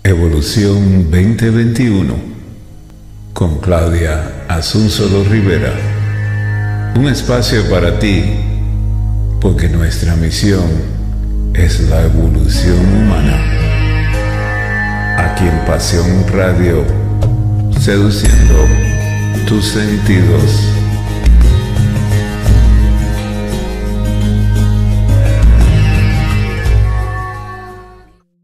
Evolución 2021 con Claudia Asunzolo Rivera. Un espacio para ti, porque nuestra misión es la evolución humana. Aquí en Pasión Radio, seduciendo tus sentidos.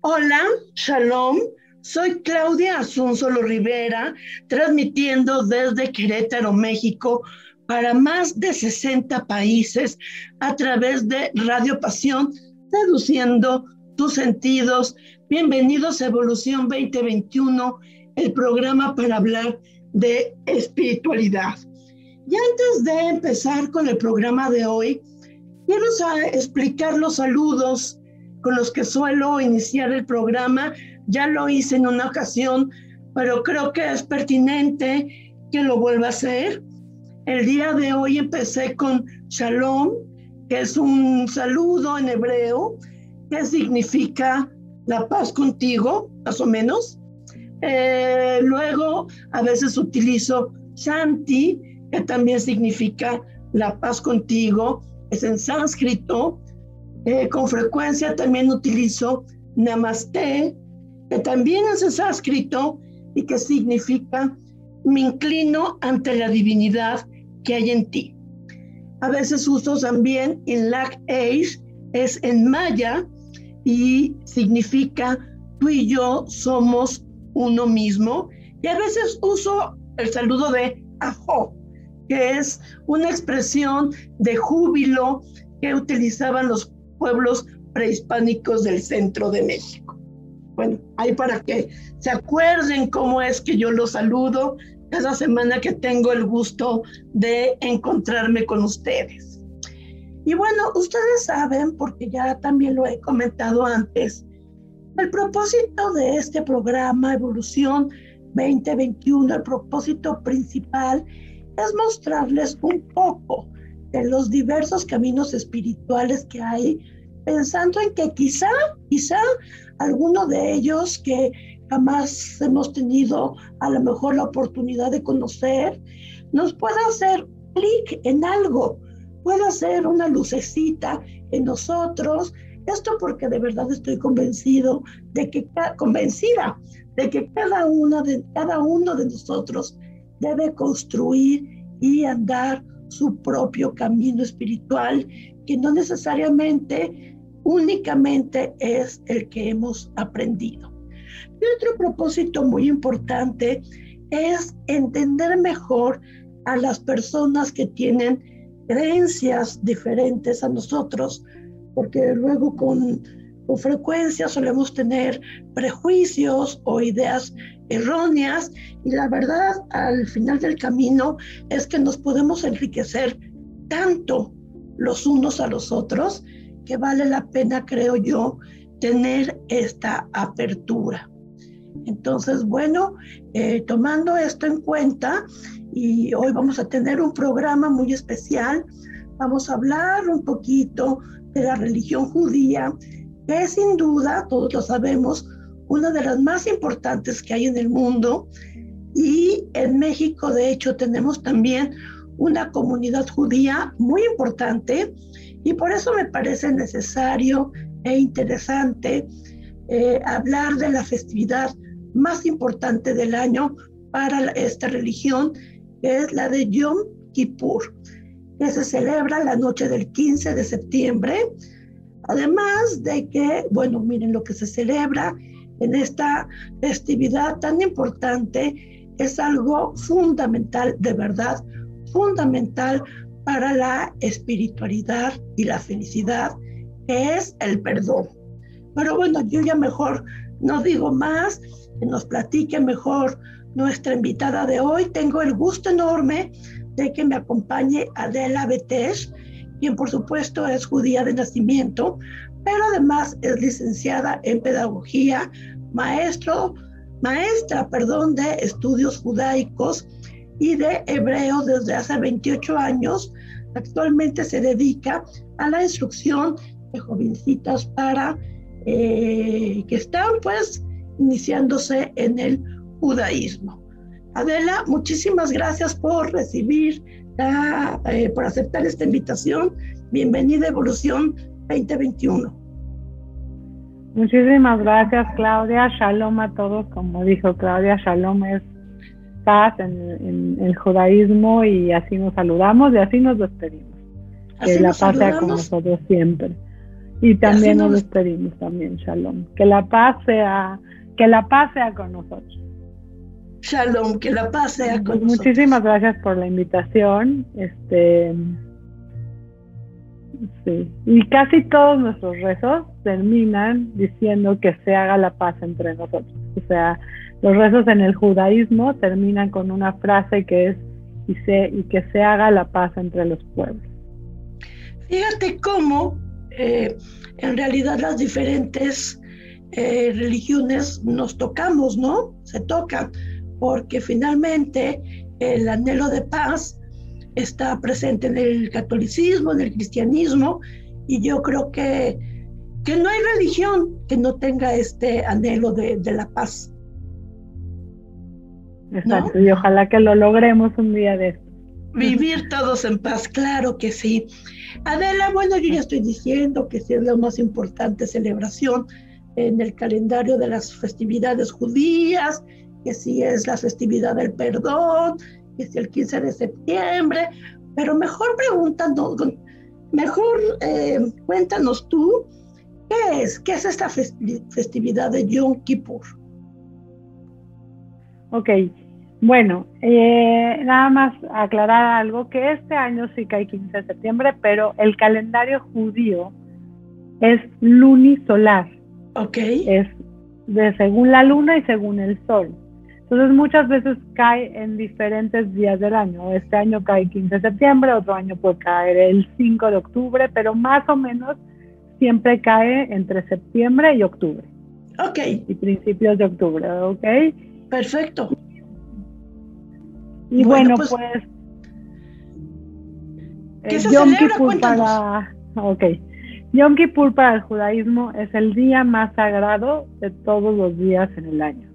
Hola, Shalom, soy Claudia Asunzolo Rivera, transmitiendo desde Querétaro, México, para más de 60 países a través de Radio Pasión, seduciendo tus sentidos. Bienvenidos a Evolución 2021, el programa para hablar de espiritualidad. Y antes de empezar con el programa de hoy, quiero explicar los saludos con los que suelo iniciar el programa. Ya lo hice en una ocasión, pero creo que es pertinente que lo vuelva a hacer. El día de hoy empecé con Shalom, que es un saludo en hebreo, que significa la paz contigo, más o menos. Luego a veces utilizo Shanti, que también significa la paz contigo, es en sánscrito. Con frecuencia también utilizo Namaste, que también es en sánscrito y que significa me inclino ante la divinidad que hay en ti. A veces uso también Inlak Eish, es en maya y significa tú y yo somos uno mismo. Y a veces uso el saludo de Ajo, que es una expresión de júbilo que utilizaban los pueblos prehispánicos del centro de México. Bueno, ahí para que se acuerden cómo es que yo los saludo cada semana que tengo el gusto de encontrarme con ustedes. Y bueno, ustedes saben, porque ya también lo he comentado antes, el propósito de este programa Evolución 2021, el propósito principal es mostrarles un poco de los diversos caminos espirituales que hay, pensando en que quizá alguno de ellos que jamás hemos tenido a lo mejor la oportunidad de conocer, nos pueda hacer clic en algo, pueda hacer una lucecita en nosotros. Esto porque de verdad estoy convencida de que cada uno de nosotros debe construir y andar su propio camino espiritual, que no necesariamente únicamente es el que hemos aprendido. Y otro propósito muy importante es entender mejor a las personas que tienen creencias diferentes a nosotros, porque luego con frecuencia solemos tener prejuicios o ideas erróneas, y la verdad al final del camino es que nos podemos enriquecer tanto los unos a los otros que vale la pena, creo yo, tener esta apertura. Entonces, bueno, tomando esto en cuenta, y hoy vamos a tener un programa muy especial, vamos a hablar un poquito de la religión judía, que es sin duda, todos lo sabemos, una de las más importantes que hay en el mundo. Y en México, de hecho, tenemos también una comunidad judía muy importante, y por eso me parece necesario e interesante hablar de la festividad más importante del año para esta religión, que es la de Yom Kippur, que se celebra la noche del 15 de septiembre. Además de que, bueno, miren lo que se celebra en esta festividad tan importante, es algo fundamental, de verdad, fundamental para la espiritualidad y la felicidad, que es el perdón. Pero bueno, yo ya mejor no digo más, que nos platique mejor nuestra invitada de hoy. Tengo el gusto enorme de que me acompañe Adela Betesh, quien por supuesto es judía de nacimiento, pero además es licenciada en pedagogía, maestra de estudios judaicos y de hebreo desde hace 28 años. Actualmente se dedica a la instrucción de jovencitas para que están pues iniciándose en el judaísmo. Adela, muchísimas gracias por por aceptar esta invitación. Bienvenida a Evolución 2021. Muchísimas gracias, Claudia. Shalom a todos. Como dijo Claudia, Shalom es paz en el judaísmo, y así nos saludamos y así nos despedimos. Que la paz sea con nosotros siempre. Y también nos despedimos también, Shalom. Que la paz sea con nosotros. Shalom, que la paz sea con nosotros. Muchísimas gracias por la invitación. Sí. Y casi todos nuestros rezos terminan diciendo que se haga la paz entre nosotros. O sea, los rezos en el judaísmo terminan con una frase que es y que se haga la paz entre los pueblos. Fíjate cómo en realidad las diferentes religiones nos tocamos, ¿no? Se tocan, porque finalmente el anhelo de paz está presente en el catolicismo, en el cristianismo, y yo creo que no hay religión que no tenga este anhelo de la paz. Exacto, ¿no? Y ojalá que lo logremos un día de esto. Vivir todos en paz, claro que sí. Adela, bueno, yo ya estoy diciendo que sí es la más importante celebración en el calendario de las festividades judías, que sí es la festividad del perdón, que es el 15 de septiembre, pero mejor cuéntanos tú, ¿qué es esta festividad de Yom Kippur? Ok, bueno, nada más aclarar algo, que este año sí cae 15 de septiembre, pero el calendario judío es lunisolar. Ok. Es según la luna y según el sol. Entonces muchas veces cae en diferentes días del año. Este año cae 15 de septiembre, otro año puede caer el 5 de octubre, pero más o menos siempre cae entre septiembre y octubre. Ok. Y principios de octubre, ¿ok? Perfecto. Y bueno, pues ¿qué se celebra? Cuéntanos. Yom Kippur para el judaísmo es el día más sagrado de todos los días en el año.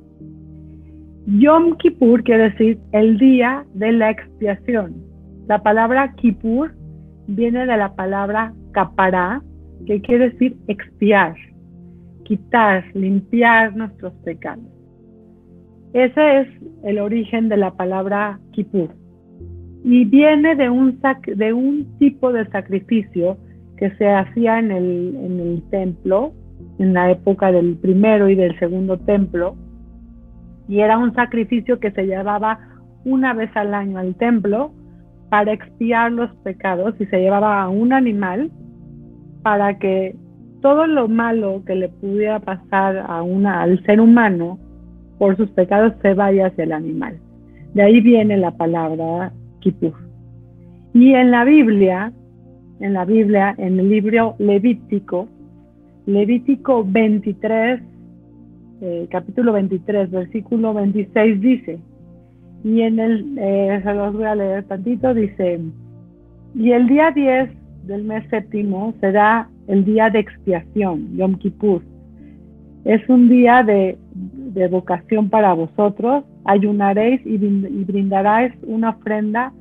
Yom Kippur quiere decir el día de la expiación. La palabra Kippur viene de la palabra kapará, que quiere decir expiar, quitar, limpiar nuestros pecados. Ese es el origen de la palabra Kippur. Y viene de un tipo de sacrificio que se hacía en el templo, en la época del primero y del segundo templo. Y era un sacrificio que se llevaba una vez al año al templo para expiar los pecados, y se llevaba a un animal para que todo lo malo que le pudiera pasar al ser humano por sus pecados se vaya hacia el animal. De ahí viene la palabra Kippur. Y en la Biblia, en el libro Levítico 23, capítulo 23, versículo 26 dice, y se los voy a leer tantito, dice, y el día 10 del mes séptimo será el día de expiación, Yom Kippur. Es un día de vocación para vosotros, ayunaréis y brindaréis una ofrenda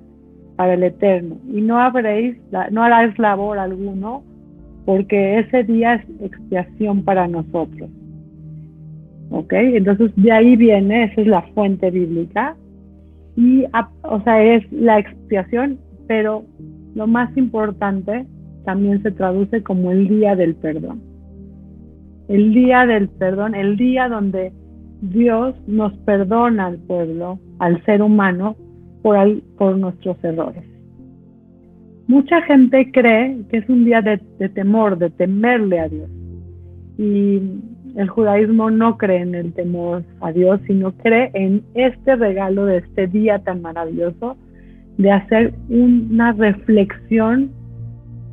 para el Eterno, y no haráis labor alguno, porque ese día es expiación para nosotros. ¿Ok? Entonces de ahí viene, esa es la fuente bíblica, y es la expiación, pero lo más importante también se traduce como el día del perdón. El día del perdón, el día donde Dios nos perdona al pueblo, al ser humano, por nuestros errores. Mucha gente cree que es un día de temor, de temerle a Dios. Y el judaísmo no cree en el temor a Dios, sino cree en este regalo de este día tan maravilloso, de hacer una reflexión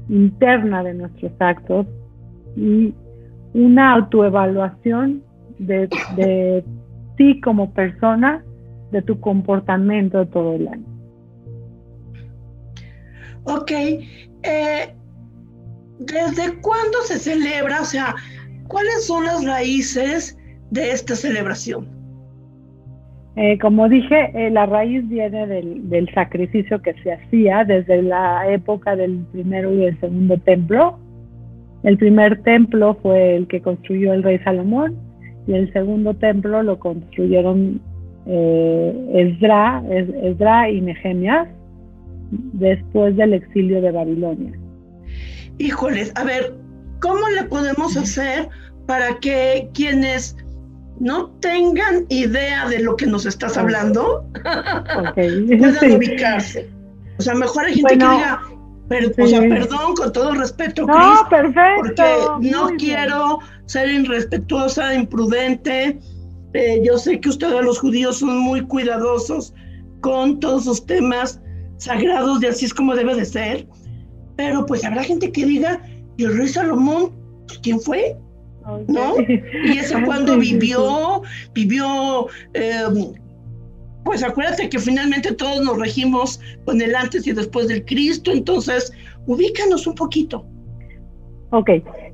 interna de nuestros actos y una autoevaluación de ti como persona, de tu comportamiento de todo el año. Ok. ¿Desde cuándo se celebra? O sea, ¿cuáles son las raíces de esta celebración? Como dije, la raíz viene del sacrificio que se hacía desde la época del primero y el segundo templo. El primer templo fue el que construyó el rey Salomón, y el segundo templo lo construyeron Esdra y Nehemías después del exilio de Babilonia. Híjoles, a ver, ¿cómo le podemos hacer para que quienes no tengan idea de lo que nos estás hablando puedan ubicarse? O sea, mejor hay gente que diga, o sea, perdón, con todo respeto, no, Cris, perfecto, porque no quiero ser irrespetuosa, imprudente. Yo sé que ustedes los judíos son muy cuidadosos con todos sus temas sagrados y así es como debe de ser, pero pues habrá gente que diga, ¿y el rey Salomón, pues, quién fue? ¿No? Y ese cuando vivió, pues acuérdate que finalmente todos nos regimos con el antes y después del Cristo, entonces ubícanos un poquito. Ok,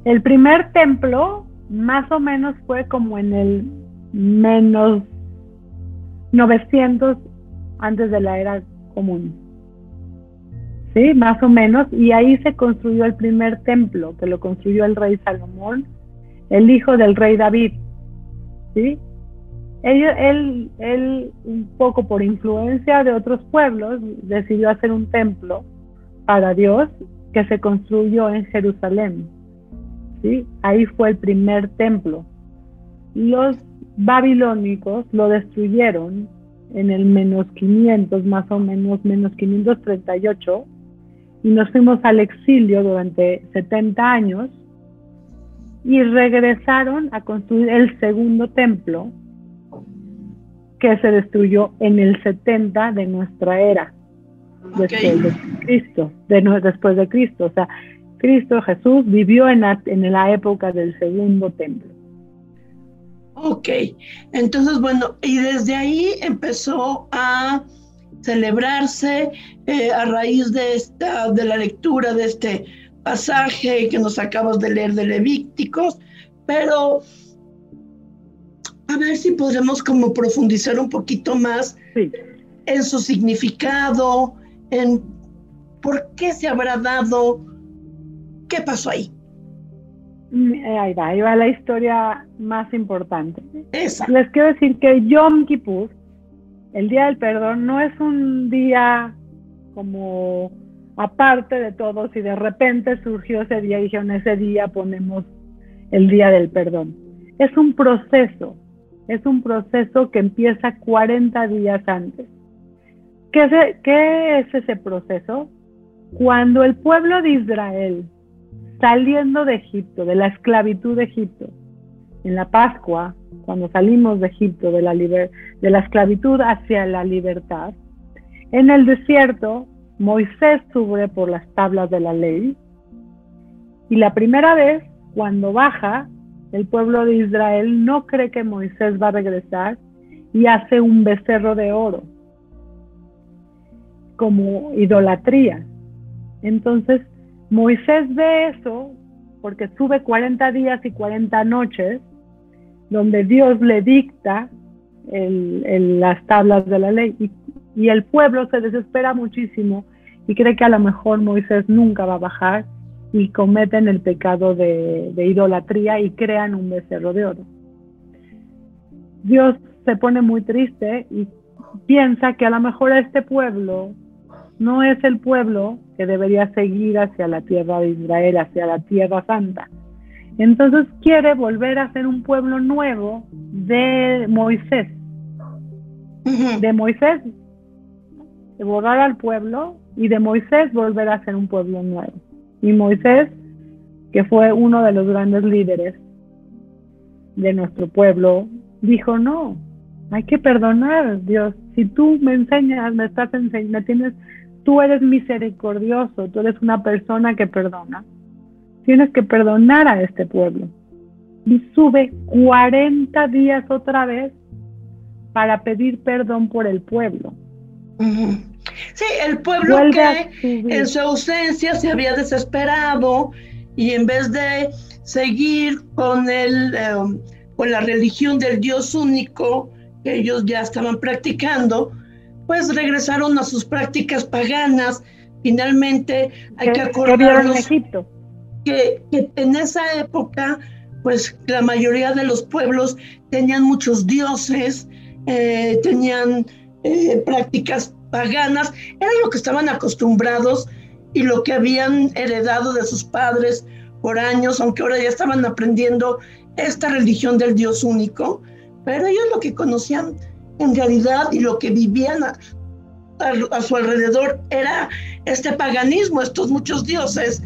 el primer templo más o menos fue como en el menos 900 antes de la era común. Sí, más o menos, y ahí se construyó el primer templo, que lo construyó el rey Salomón, el hijo del rey David, ¿sí? Él, un poco por influencia de otros pueblos, decidió hacer un templo para Dios que se construyó en Jerusalén, ¿sí? Ahí fue el primer templo. Los babilónicos lo destruyeron en el menos 500, más o menos, menos 538, y nos fuimos al exilio durante 70 años, y regresaron a construir el segundo templo, que se destruyó en el 70 de nuestra era, después de Cristo, después de Cristo. O sea, Cristo Jesús vivió en la época del segundo templo. Ok, entonces bueno, y desde ahí empezó a celebrarse a raíz de la lectura de este pasaje que nos acabas de leer de Levíticos, pero a ver si podremos como profundizar un poquito más en su significado, en por qué se habrá dado, qué pasó ahí. Ahí va la historia más importante. Esa. Les quiero decir que Yom Kippur, el Día del Perdón, no es un día como aparte de todos y de repente surgió ese día y dijeron, ese día ponemos el Día del Perdón. Es un proceso que empieza 40 días antes. ¿Qué es ese proceso? Cuando el pueblo de Israel, saliendo de Egipto, de la esclavitud de Egipto, en la Pascua, cuando salimos de Egipto, de la esclavitud hacia la libertad, en el desierto, Moisés sube por las tablas de la ley, y la primera vez, cuando baja, el pueblo de Israel no cree que Moisés va a regresar y hace un becerro de oro, como idolatría. Entonces, Moisés ve eso, porque sube 40 días y 40 noches, donde Dios le dicta las tablas de la ley, y el pueblo se desespera muchísimo y cree que a lo mejor Moisés nunca va a bajar, y cometen el pecado de idolatría y crean un becerro de oro. Dios se pone muy triste y piensa que a lo mejor este pueblo no es el pueblo que debería seguir hacia la tierra de Israel, hacia la tierra santa. Entonces quiere volver a ser un pueblo nuevo de Moisés. De Moisés, de borrar al pueblo, y de Moisés volver a ser un pueblo nuevo. Y Moisés, que fue uno de los grandes líderes de nuestro pueblo, dijo, no, hay que perdonar, Dios. Si tú me enseñas, tú eres misericordioso, tú eres una persona que perdona. Tienes que perdonar a este pueblo. Y sube 40 días otra vez para pedir perdón por el pueblo. Sí, el pueblo que en su ausencia se había desesperado y en vez de seguir con con la religión del Dios único que ellos ya estaban practicando, pues regresaron a sus prácticas paganas. Finalmente hay que acordarnos en Egipto. Que en esa época, pues la mayoría de los pueblos tenían muchos dioses, tenían prácticas paganas, era lo que estaban acostumbrados y lo que habían heredado de sus padres por años, aunque ahora ya estaban aprendiendo esta religión del Dios único, pero ellos lo que conocían en realidad y lo que vivían a su alrededor era este paganismo, estos muchos dioses,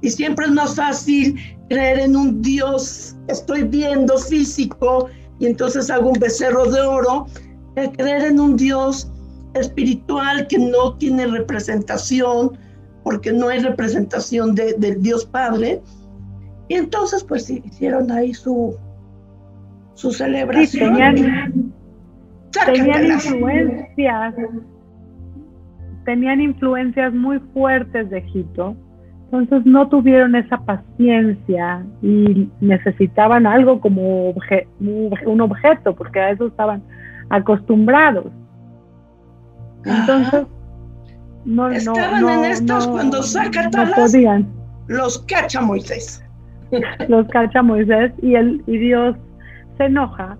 y siempre es más fácil creer en un Dios que estoy viendo físico y entonces hago un becerro de oro, que creer en un Dios espiritual que no tiene representación, porque no hay representación del Dios Padre. Y entonces pues hicieron ahí su celebración. Sí, tenían influencias muy fuertes de Egipto, entonces no tuvieron esa paciencia y necesitaban algo como un objeto, porque a eso estaban acostumbrados. Entonces estaban en estos cuando saca talas, los cacha Moisés. Los cacha Moisés y Dios se enoja,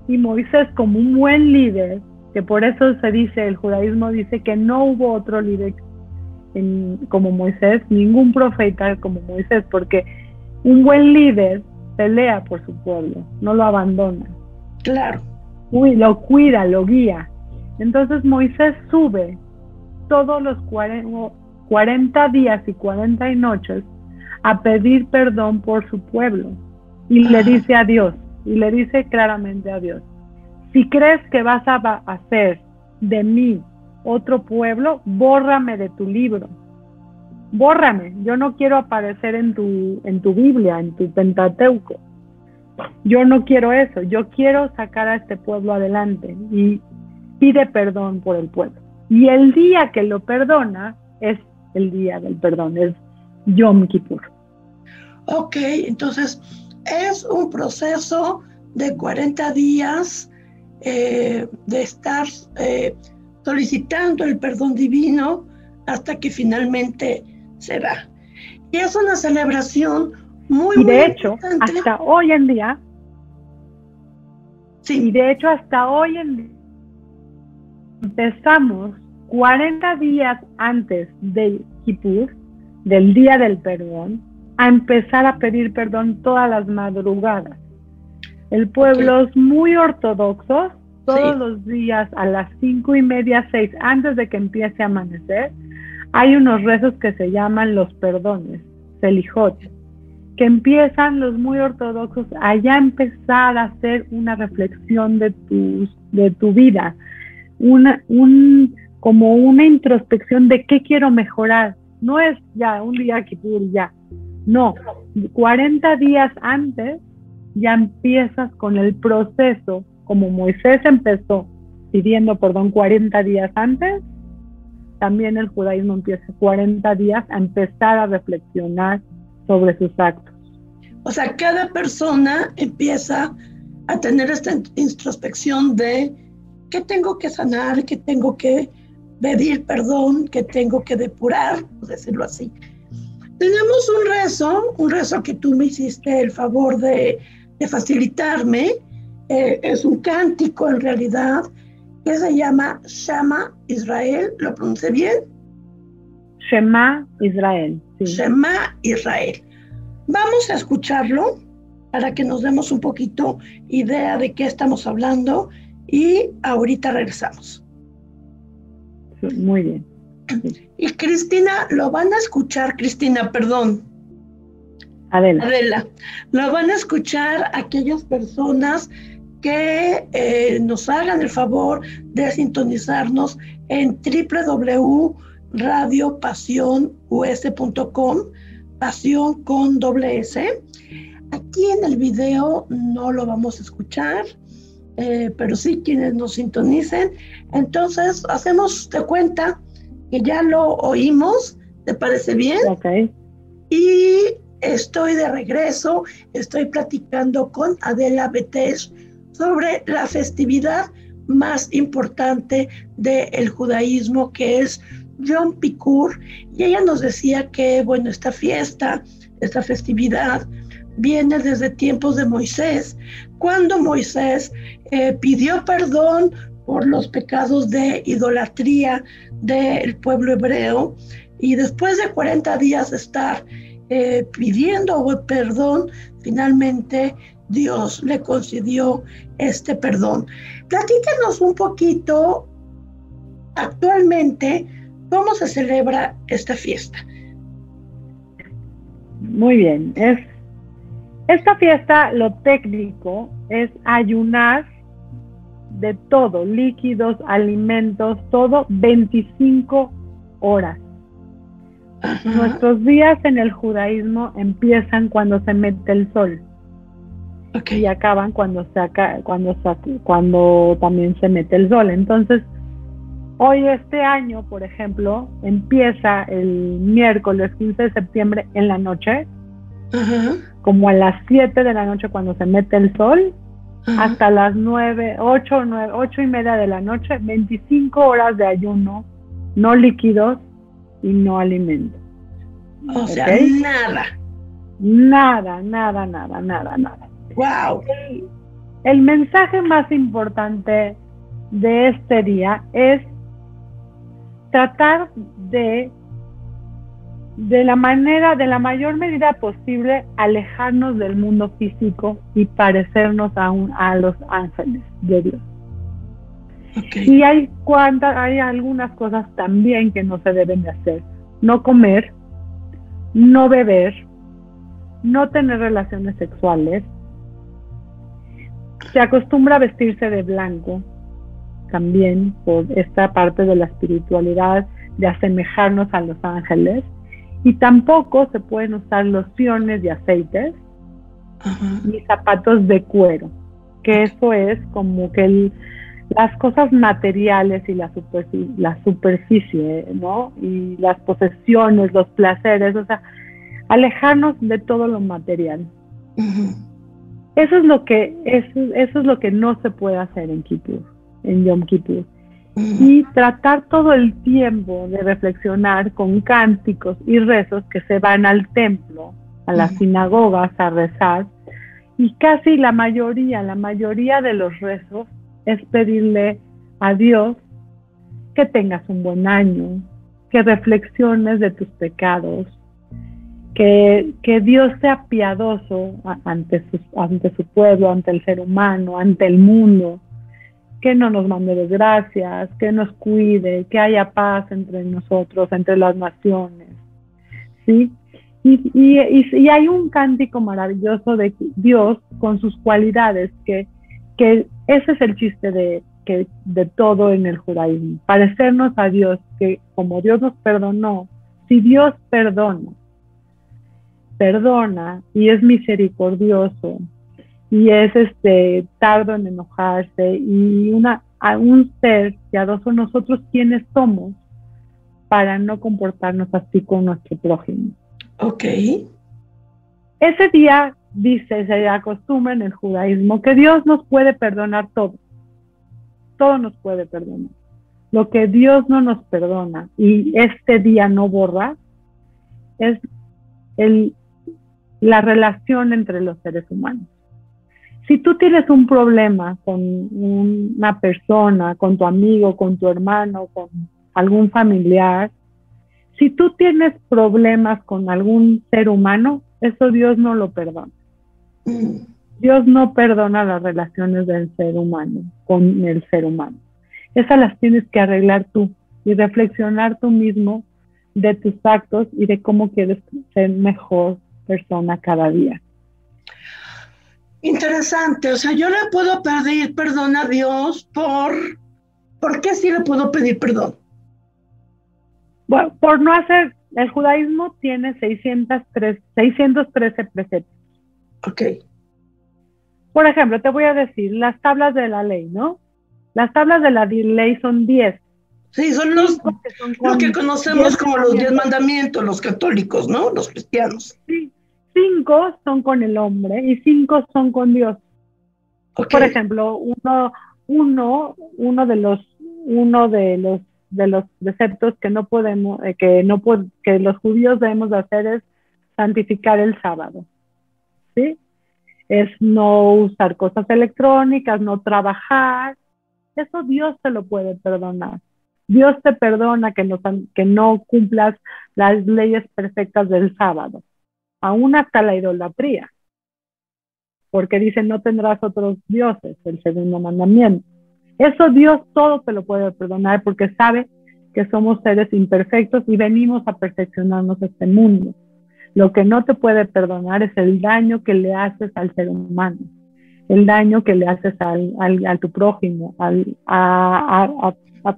y Moisés, como un buen líder, que por eso se dice, el judaísmo dice que no hubo otro líder como Moisés, ningún profeta como Moisés, porque un buen líder pelea por su pueblo, no lo abandona. Claro. Lo cuida, lo guía. Entonces Moisés sube todos los 40 días y 40 noches a pedir perdón por su pueblo, y le dice a Dios, y le dice claramente a Dios: si crees que vas a hacer de mí otro pueblo, bórrame de tu libro, bórrame, yo no quiero aparecer en tu Biblia, en tu Pentateuco, yo no quiero eso, yo quiero sacar a este pueblo adelante, y pide perdón por el pueblo. Y el día que lo perdona es el día del perdón, es Yom Kippur. Ok, entonces es un proceso de 40 días de estar solicitando el perdón divino hasta que finalmente se da. Y es una celebración muy y de muy hecho, importante. hasta hoy en día, sí. Y de hecho, hasta hoy en día, empezamos 40 días antes del Kippur, del día del perdón, a empezar a pedir perdón todas las madrugadas. El pueblo es muy ortodoxo, todos los días a las 5:30, 6, antes de que empiece a amanecer, hay unos rezos que se llaman los perdones, Selijot, que empiezan los muy ortodoxos a ya empezar a hacer una reflexión de tu vida, como una introspección de qué quiero mejorar. No es ya un día Kippur y ya, no, 40 días antes ya empiezas con el proceso, como Moisés empezó pidiendo perdón 40 días antes, también el judaísmo empieza 40 días a empezar a reflexionar sobre sus actos. O sea, cada persona empieza a tener esta introspección de qué tengo que sanar, qué tengo que pedir perdón, qué tengo que depurar, por decirlo así. Tenemos un rezo que tú me hiciste el favor de facilitarme. Es un cántico en realidad que se llama Shema Israel. ¿Lo pronuncié bien? Shema Israel. Sí. Shema Israel. Vamos a escucharlo para que nos demos un poquito idea de qué estamos hablando y ahorita regresamos. Sí, muy bien. Sí. Y Cristina, lo van a escuchar, Adela, lo van a escuchar aquellas personas que nos hagan el favor de sintonizarnos en www.radiopasionus.com, pasión con doble S. Aquí en el video no lo vamos a escuchar, pero sí quienes nos sintonicen. Entonces hacemos de cuenta que ya lo oímos, ¿te parece bien? Okay. Y estoy de regreso, estoy platicando con Adela Betesh sobre la festividad más importante del judaísmo, que es Yom Kippur, y ella nos decía que, bueno, esta fiesta, esta festividad, viene desde tiempos de Moisés, cuando Moisés pidió perdón por los pecados de idolatría del pueblo hebreo, y después de 40 días de estar pidiendo perdón, finalmente Dios le concedió este perdón. Platícanos un poquito actualmente cómo se celebra esta fiesta. Muy bien, esta fiesta, lo técnico es ayunar de todo, líquidos, alimentos, todo 25 horas. Ajá. Nuestros días en el judaísmo empiezan cuando se mete el sol. Okay. Y acaban cuando también se mete el sol. Entonces, hoy este año, por ejemplo, empieza el miércoles 15 de septiembre en la noche, Ajá. como a las 7 de la noche cuando se mete el sol, Ajá. hasta las 8 y media de la noche, 25 horas de ayuno, no líquidos y no alimentos. O sea, ¿Okay? nada. Nada. Wow. El mensaje más importante de este día es tratar de la mayor medida posible, alejarnos del mundo físico y parecernos a los ángeles de Dios. Okay. Y hay algunas cosas también que no se deben de hacer. No comer, no beber, no tener relaciones sexuales. Se acostumbra a vestirse de blanco también por esta parte de la espiritualidad de asemejarnos a los ángeles. Y tampoco se pueden usar lociones y aceites, Ajá. ni zapatos de cuero, que eso es como que las cosas materiales y la superficie, ¿no? Y las posesiones, los placeres, o sea, alejarnos de todo lo material. Uh-huh. Eso es lo que no se puede hacer en Yom Kippur. Y tratar todo el tiempo de reflexionar con cánticos y rezos que se van al templo, a las sinagogas a rezar, y casi la mayoría de los rezos es pedirle a Dios que tengas un buen año, que reflexiones de tus pecados, que Dios sea piadoso ante su pueblo, ante el ser humano, ante el mundo, que no nos mande desgracias, que nos cuide, que haya paz entre nosotros, entre las naciones, ¿sí? Y hay un cántico maravilloso de Dios con sus cualidades, que ese es el chiste de todo en el judaísmo, parecernos a Dios, que como Dios nos perdonó, si Dios perdona y es misericordioso, y es tardo en enojarse, y a un ser piadoso, nosotros quienes somos para no comportarnos así con nuestro prójimo. Okay. Ese día se acostumbra en el judaísmo que Dios nos puede perdonar todo nos puede perdonar. Lo que Dios no nos perdona y este día no borra es la relación entre los seres humanos. Si tú tienes un problema con una persona, con tu amigo, con tu hermano, con algún familiar, si tú tienes problemas con algún ser humano, eso Dios no lo perdona. Dios no perdona las relaciones del ser humano con el ser humano. Esas las tienes que arreglar tú y reflexionar tú mismo de tus actos y de cómo quieres ser mejor persona cada día. Interesante, o sea, yo le puedo pedir perdón a Dios ¿por qué sí le puedo pedir perdón? Bueno, por no hacer, el judaísmo tiene 613 preceptos. Ok. Por ejemplo, te voy a decir, las tablas de la ley, ¿no? Las tablas de la ley son 10. Sí, son lo que conocemos como los 10 mandamientos, los católicos, ¿no? Los cristianos. Sí, 5 son con el hombre y 5 son con Dios. Okay. Por ejemplo, uno de los preceptos que no podemos, que los judíos debemos de hacer es santificar el sábado, ¿sí? Es no usar cosas electrónicas, no trabajar. Eso Dios te lo puede perdonar. Dios te perdona que no cumplas las leyes perfectas del sábado, aún hasta la idolatría, porque dice no tendrás otros dioses, el segundo mandamiento. Eso Dios todo te lo puede perdonar porque sabe que somos seres imperfectos y venimos a perfeccionarnos este mundo. Lo que no te puede perdonar es el daño que le haces al ser humano, el daño que le haces a tu prójimo, a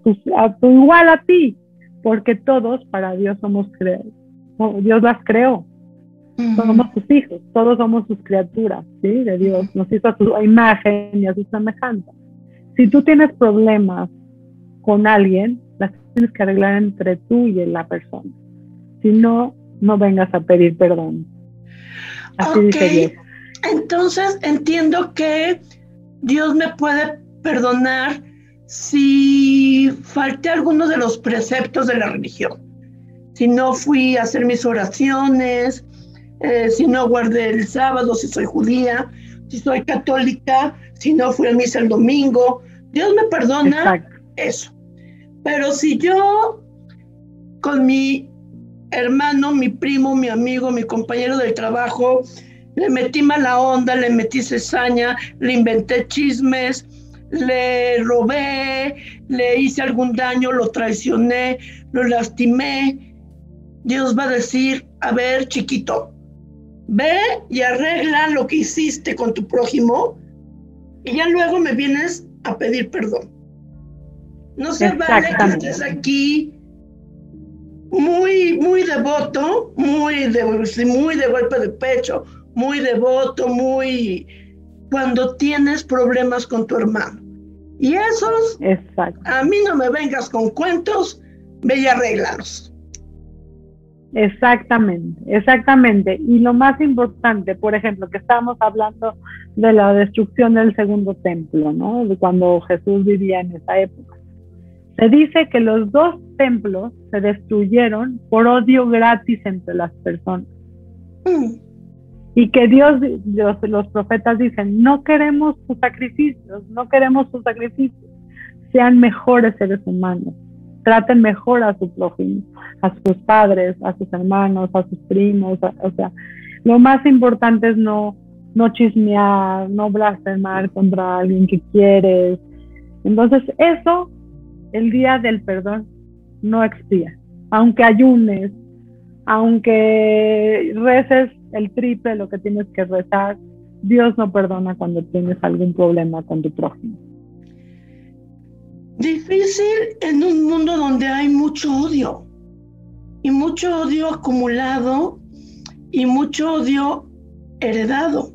tu igual a ti, porque todos para Dios somos creados. Dios las creó. Somos sus hijos, todos somos sus criaturas, ¿sí? De Dios, nos hizo a su imagen y a su semejanza. Si tú tienes problemas con alguien, las tienes que arreglar entre tú y la persona. Si no, no vengas a pedir perdón. Así dice Dios. Entonces entiendo que Dios me puede perdonar si falté alguno de los preceptos de la religión. Si no fui a hacer mis oraciones, si no guardé el sábado, si soy judía, si soy católica, si no fui a misa el domingo. Dios me perdona. Exacto. Eso. Pero si yo con mi hermano, mi primo, mi amigo, mi compañero del trabajo, le metí mala onda, le metí cizaña, le inventé chismes, le robé, le hice algún daño, lo traicioné, lo lastimé, Dios va a decir, a ver, chiquito, ve y arregla lo que hiciste con tu prójimo y ya luego me vienes a pedir perdón. No se vale que estés aquí muy devoto, muy de golpe de pecho, muy devoto, cuando tienes problemas con tu hermano. Y esos, a mí no me vengas con cuentos, ve y arréglalos. Exactamente. Y lo más importante, por ejemplo, que estábamos hablando de la destrucción del segundo templo, ¿no? De cuando Jesús vivía en esa época. Se dice que los 2 templos se destruyeron por odio gratis entre las personas. Y que los profetas dicen, no queremos sus sacrificios, sean mejores seres humanos, traten mejor a su prójimo, a sus padres, a sus hermanos, a sus primos, o sea, lo más importante es no chismear, no blasfemar contra alguien que quieres. Entonces eso, el día del perdón, no expía. Aunque ayunes, aunque reces el triple de lo que tienes que rezar, Dios no perdona cuando tienes algún problema con tu prójimo. Difícil en un mundo donde hay mucho odio, y mucho odio acumulado, y mucho odio heredado,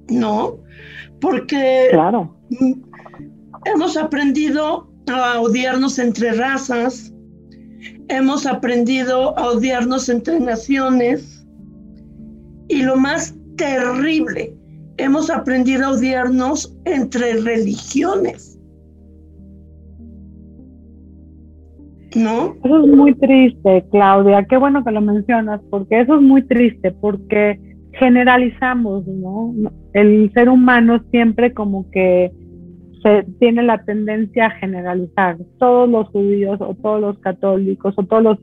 ¿no? Porque claro, hemos aprendido a odiarnos entre razas, hemos aprendido a odiarnos entre naciones, y lo más terrible, hemos aprendido a odiarnos entre religiones, ¿no? Eso es muy triste, Claudia, qué bueno que lo mencionas, porque eso es muy triste, porque generalizamos, ¿no? El ser humano siempre como que tiene la tendencia a generalizar. Todos los judíos o todos los católicos o todos los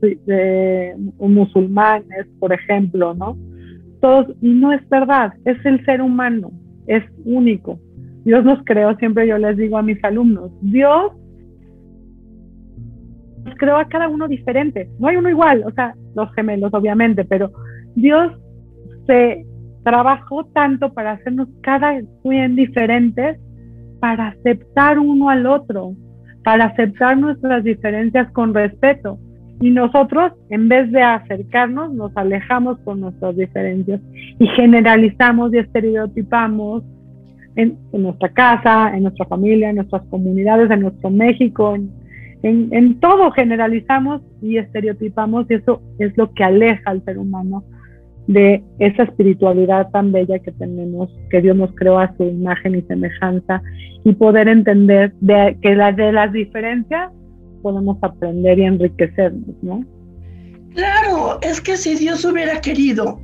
musulmanes, por ejemplo, ¿no? Todos, y no es verdad, es el ser humano, es único. Dios nos creó, siempre yo les digo a mis alumnos, Dios nos creó a cada uno diferente, no hay uno igual, o sea, los gemelos obviamente, pero Dios se trabajó tanto para hacernos cada quien diferentes, para aceptar uno al otro, para aceptar nuestras diferencias con respeto. Y nosotros, en vez de acercarnos, nos alejamos con nuestras diferencias y generalizamos y estereotipamos en nuestra casa, en nuestra familia, en nuestras comunidades, en nuestro México, en todo generalizamos y estereotipamos, y eso es lo que aleja al ser humano de esa espiritualidad tan bella que tenemos, que Dios nos creó a su imagen y semejanza, y poder entender de las diferencias podemos aprender y enriquecernos, ¿no? Claro, es que si Dios hubiera querido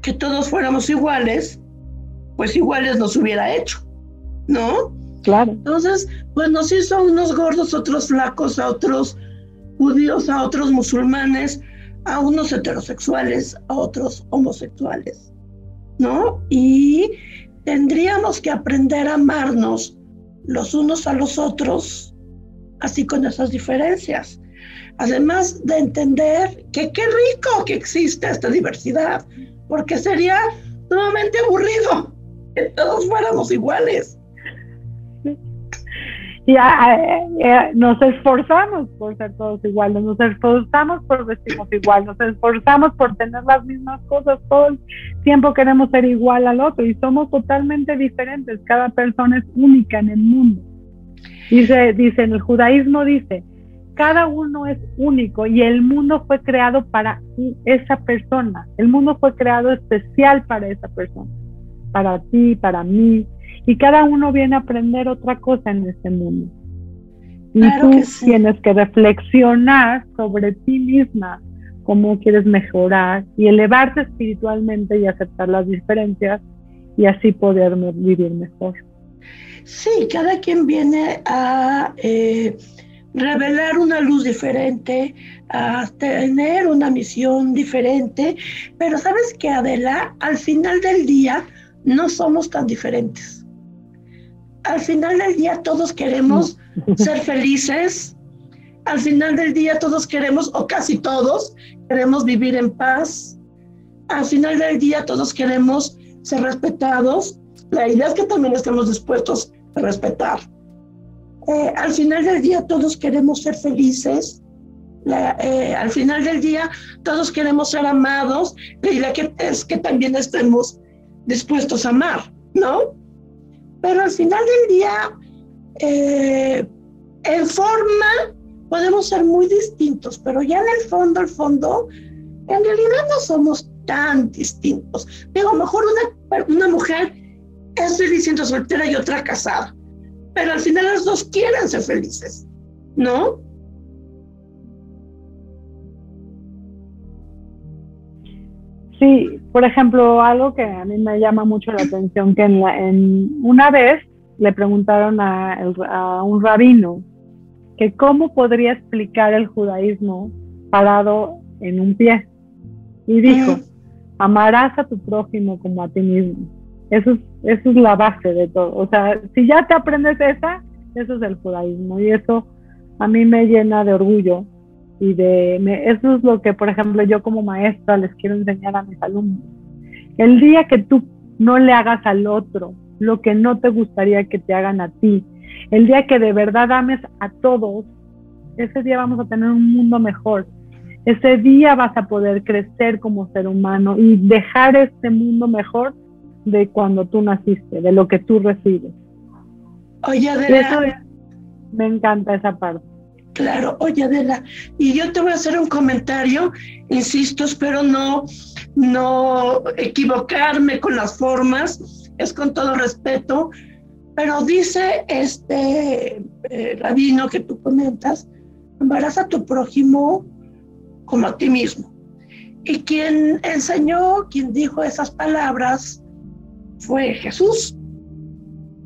que todos fuéramos iguales, pues iguales nos hubiera hecho, ¿no? Claro. Entonces, pues nos hizo unos gordos, otros flacos, a otros judíos, a otros musulmanes, a unos heterosexuales, a otros homosexuales, ¿no? Y tendríamos que aprender a amarnos los unos a los otros, así con esas diferencias. Además de entender que qué rico que existe esta diversidad, porque sería sumamente aburrido que todos fuéramos iguales. Y nos esforzamos por ser todos iguales, nos esforzamos por vestirnos igual, nos esforzamos por tener las mismas cosas, todo el tiempo queremos ser igual al otro y somos totalmente diferentes, cada persona es única en el mundo. Dice en el judaísmo, dice, cada uno es único y el mundo fue creado para esa persona, el mundo fue creado especial para esa persona, para ti, para mí. Y cada uno viene a aprender otra cosa en este mundo. Y claro, tú tienes que reflexionar sobre ti misma, cómo quieres mejorar y elevarte espiritualmente y aceptar las diferencias y así poder vivir mejor. Sí, cada quien viene a revelar una luz diferente, a tener una misión diferente, pero ¿sabes qué, Adela? Al final del día no somos tan diferentes. Al final del día todos queremos ser felices, al final del día todos queremos, o casi todos, queremos vivir en paz, al final del día todos queremos ser respetados, la idea es que también estemos dispuestos a respetar. Al final del día todos queremos ser felices, al final del día todos queremos ser amados, la idea es que también estemos dispuestos a amar, ¿no? Pero al final del día, en forma podemos ser muy distintos, pero ya en el fondo, en realidad no somos tan distintos. Digo, mejor una mujer es feliz siendo soltera y otra casada, pero al final las dos quieren ser felices, ¿no? Sí, por ejemplo, algo que a mí me llama mucho la atención, que una vez le preguntaron a un rabino que cómo podría explicar el judaísmo parado en un pie. Y dijo, amarás a tu prójimo como a ti mismo. Eso es la base de todo. O sea, si ya te aprendes eso es el judaísmo. Y eso a mí me llena de orgullo. Y eso es lo que, por ejemplo, yo como maestra les quiero enseñar a mis alumnos. El día que tú no le hagas al otro lo que no te gustaría que te hagan a ti, el día que de verdad ames a todos, ese día vamos a tener un mundo mejor. Ese día vas a poder crecer como ser humano y dejar este mundo mejor de cuando tú naciste, de lo que tú recibes. Oye, Adela, me encanta esa parte. Claro, oye, Adela, y yo te voy a hacer un comentario, insisto, espero no equivocarme con las formas, es con todo respeto, pero dice este rabino que tú comentas, amarás a tu prójimo como a ti mismo. Y quien dijo esas palabras fue Jesús,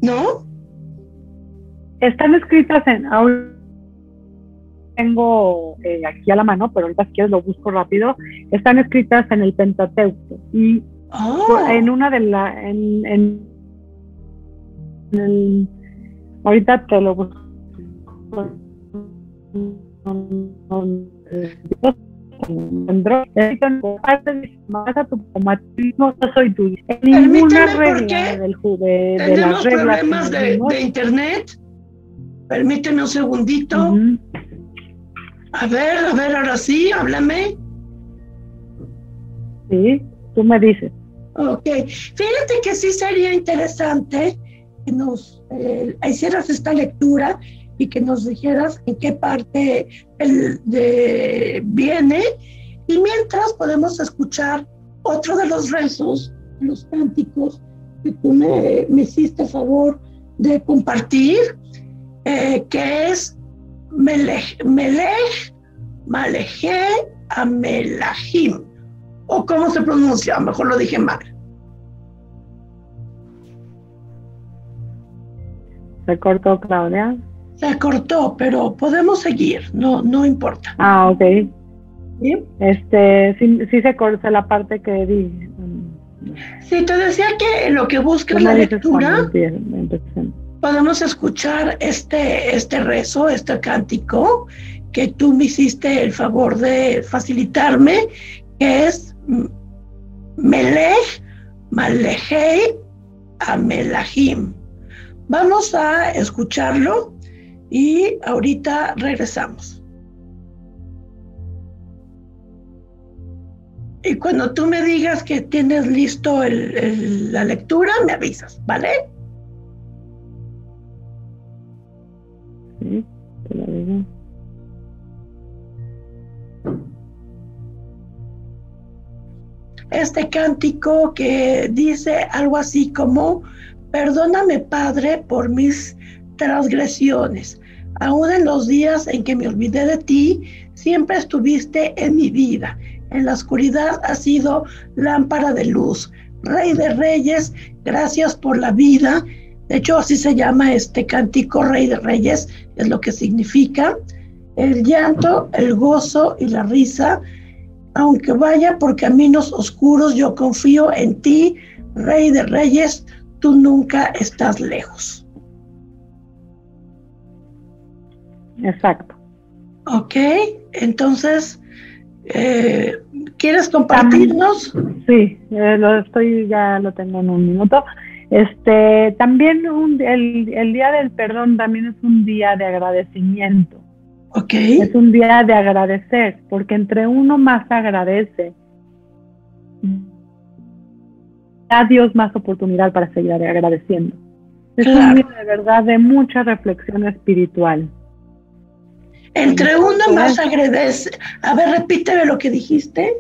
¿no? Están escritas tengo aquí a la mano, pero ahorita si quieres lo busco rápido. Están escritas en el Pentateuco y en una de ahorita te lo busco. No soy tuyo. Ninguna regla de las reglas problemas de internet. Permíteme un segundito. A ver, ahora sí, háblame. Sí, tú me dices. Ok, fíjate que sí sería interesante que nos hicieras esta lectura y que nos dijeras en qué parte viene, y mientras podemos escuchar otro de los rezos, los cánticos que tú me hiciste favor de compartir, que es Melech, Maleje, Amelahim, o cómo se pronuncia, a lo mejor lo dije mal. ¿Se cortó, Claudia? Se cortó, pero podemos seguir, no importa. Ah, ok. ¿Sí? Sí se cortó la parte que di. Sí, te decía que lo que busca la lectura, podemos escuchar este rezo, este cántico, que tú me hiciste el favor de facilitarme, que es Melech, Malehei, Amelahim. Vamos a escucharlo y ahorita regresamos. Y cuando tú me digas que tienes listo la lectura, me avisas, ¿vale? Sí, te lo digo. Este cántico que dice algo así como: perdóname, Padre, por mis transgresiones. Aún en los días en que me olvidé de ti, siempre estuviste en mi vida. En la oscuridad has sido lámpara de luz. Rey de Reyes, gracias por la vida. De hecho, así se llama este cántico, Rey de Reyes, es lo que significa. El llanto, el gozo y la risa. Aunque vaya por caminos oscuros, yo confío en ti, Rey de Reyes, tú nunca estás lejos. Exacto. Ok, entonces, ¿quieres compartirnos? Sí, ya lo tengo en un minuto. También el Día del Perdón también es un día de agradecimiento. Ok. Es un día de agradecer, porque entre uno más agradece, da Dios más oportunidad para seguir agradeciendo. Es un día de verdad de mucha reflexión espiritual. Entre uno más agradece. A ver, repíteme lo que dijiste.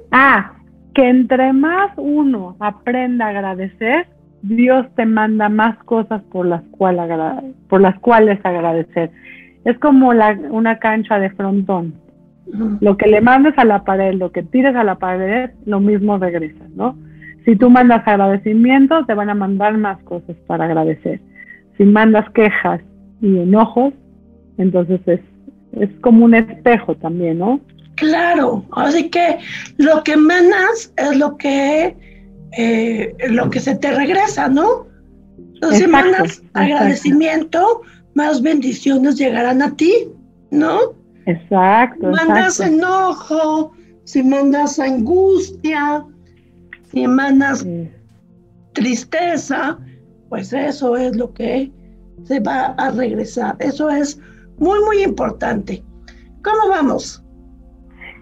Que entre más uno aprenda a agradecer, Dios te manda más cosas por las cuales agradecer. Es como una cancha de frontón. Lo que le mandes a la pared, lo que tires a la pared, lo mismo regresa, ¿no? Si tú mandas agradecimiento, te van a mandar más cosas para agradecer. Si mandas quejas y enojos, entonces es como un espejo también, ¿no? Claro, así que lo que mandas es lo que se te regresa, ¿no? Entonces, si mandas agradecimiento, más bendiciones llegarán a ti, ¿no? Exacto. Si mandas enojo, si mandas angustia, si mandas tristeza, pues eso es lo que se va a regresar. Eso es muy, muy importante. ¿Cómo vamos?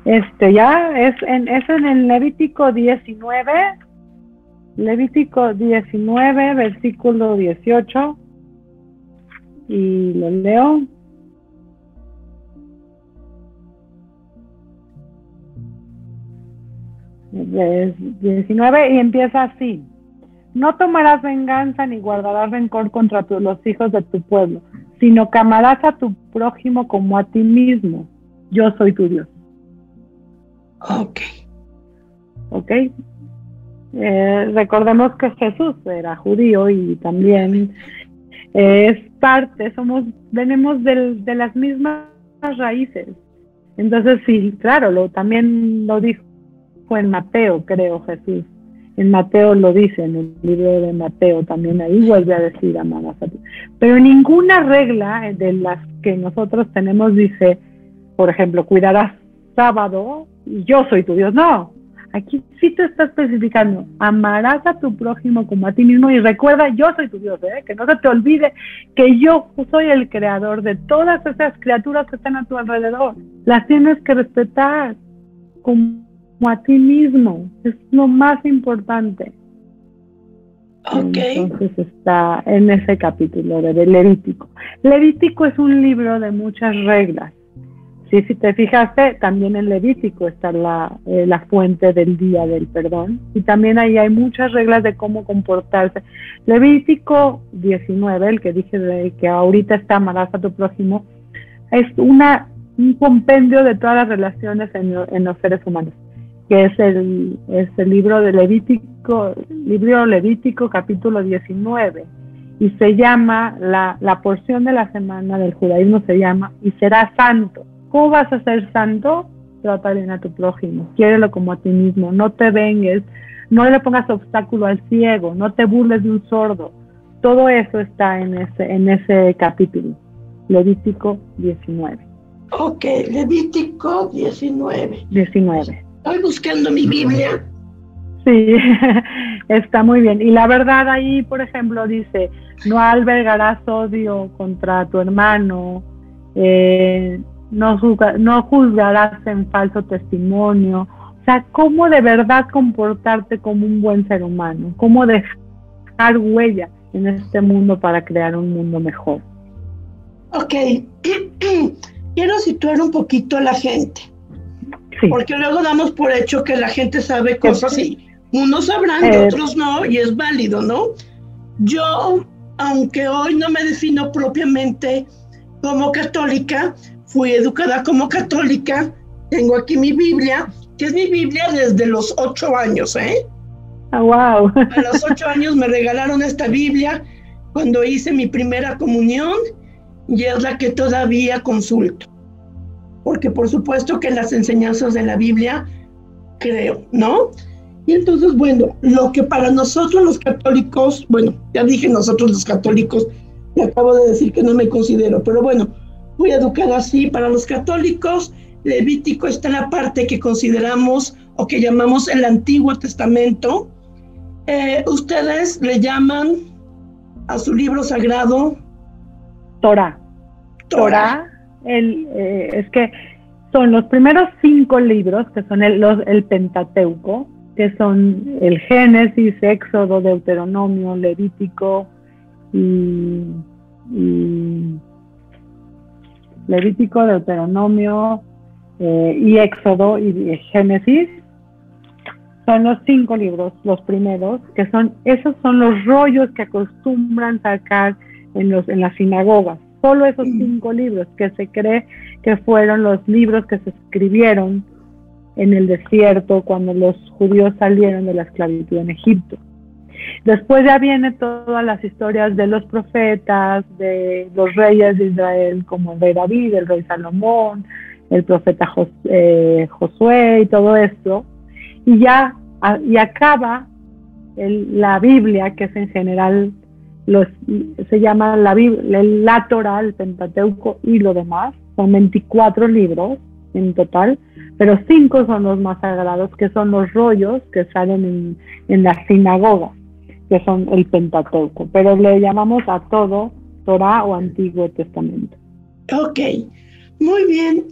Ya es en el Levítico 19, versículo 18, y lo leo. Es 19 y empieza así: no tomarás venganza ni guardarás rencor contra los hijos de tu pueblo, sino que amarás a tu prójimo como a ti mismo. Yo soy tu Dios. Ok. Recordemos que Jesús era judío y también es parte, venimos de las mismas raíces. Entonces sí, claro, también lo dijo en Mateo, creo, Jesús. En Mateo lo dice, en el libro de Mateo también, ahí vuelve a decir amarás a ti. Pero ninguna regla de las que nosotros tenemos dice, por ejemplo, cuidarás sábado y yo soy tu Dios. No, aquí sí te está especificando, amarás a tu prójimo como a ti mismo, y recuerda, yo soy tu Dios, que no se te olvide que yo soy el creador de todas esas criaturas que están a tu alrededor. Las tienes que respetar como a ti mismo, es lo más importante. Entonces está en ese capítulo de Levítico. Levítico es un libro de muchas reglas. Sí, si te fijaste, también en Levítico está la fuente del día del perdón, y también ahí hay muchas reglas de cómo comportarse. Levítico 19, el que dije de que ahorita está amarás a tu prójimo, es un compendio de todas las relaciones en los seres humanos, que es el libro de libro Levítico capítulo 19, y se llama, la porción de la semana del judaísmo se llama, y será santo. ¿Cómo vas a ser santo? Trata bien a tu prójimo, quiérelo como a ti mismo, no te vengues, no le pongas obstáculo al ciego, no te burles de un sordo. Todo eso está en ese capítulo, Levítico 19. Ok, Levítico 19. 19. Estoy buscando mi Biblia. Sí, está muy bien. Y la verdad ahí, por ejemplo, dice, no albergarás odio contra tu hermano, no juzgarás en falso testimonio. O sea, cómo de verdad comportarte como un buen ser humano, cómo dejar huella en este mundo para crear un mundo mejor. Ok, quiero situar un poquito a la gente, sí, porque luego damos por hecho que la gente sabe cosas y unos sabrán y otros no, y es válido, ¿no? Yo, aunque hoy no me defino propiamente como católica, fui educada como católica, tengo aquí mi Biblia, que es mi Biblia desde los 8 años, ¿eh? Oh, wow. A los 8 años me regalaron esta Biblia cuando hice mi primera comunión, y es la que todavía consulto, porque por supuesto que en las enseñanzas de la Biblia creo, ¿no? Y entonces, bueno, lo que para nosotros los católicos, bueno, ya dije nosotros los católicos, y acabo de decir que no me considero, pero bueno, voy a educar así. Para los católicos, Levítico está en la parte que consideramos o que llamamos el Antiguo Testamento. Ustedes le llaman a su libro sagrado Torá. Es que son los primeros 5 libros, que son el Pentateuco, que son el Génesis, Éxodo, Deuteronomio, Levítico y Levítico, Deuteronomio y Éxodo y Génesis. Son los 5 libros, los primeros, esos son los rollos que acostumbran sacar en las sinagogas. Solo esos 5 libros que se cree que fueron los libros que se escribieron en el desierto cuando los judíos salieron de la esclavitud en Egipto. Después ya vienen todas las historias de los profetas, de los reyes de Israel, como el rey David, el rey Salomón, el profeta Josué y todo esto. Y acaba la Biblia, que es en general, se llama la Torá, el Pentateuco y lo demás. Son 24 libros en total, pero 5 son los más sagrados, que son los rollos que salen en las sinagogas, que son el Pentateuco, pero le llamamos a todo Torá o Antiguo Testamento. Ok, muy bien.